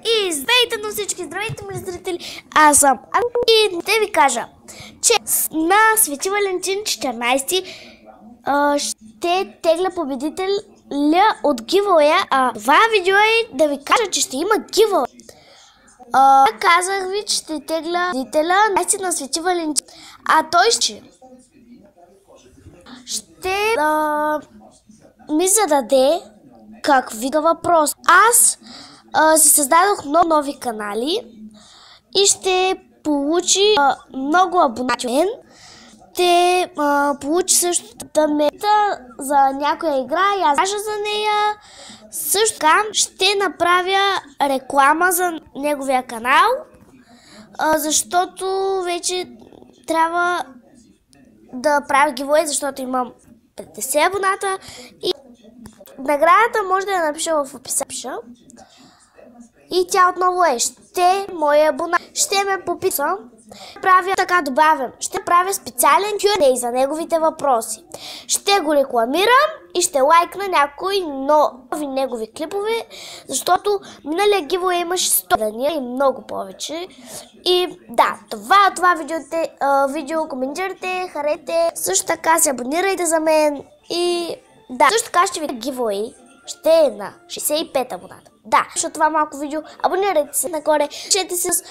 И здравейте на всички, здравейте ми зрители, аз съм и ще ви кажа, че на Свети Валентин 14 ще тегля победителя от giveaway. Това видео е да ви кажа, че ще има giveaway. Казах ви, че ще тегля победителя на Свети Валентин, той ще ми зададе какви въпрос. Аз си създадох много нови канали и ще получи много абонати. Ще получи също мета за някоя игра и аз кажа за нея. Също така ще направя реклама за неговия канал, защото вече трябва да правя giveaway, защото имам 50 абоната и наградата може да я напиша в описание. И тя отново е, моя абонат ще ме попита, правя така, добавям, ще правя специален Q&A за неговите въпроси. Ще го рекламирам и ще лайкна някои нови негови клипове, защото миналия giveaway имаше 100 дания и много повече. И да, това видео коментирайте, харете, също така се абонирайте за мен и да, също така ще ви giveaway. Ще е на 65 абоната. Да, защото това малко видео. Абонирайте се нагоре. Пишете се с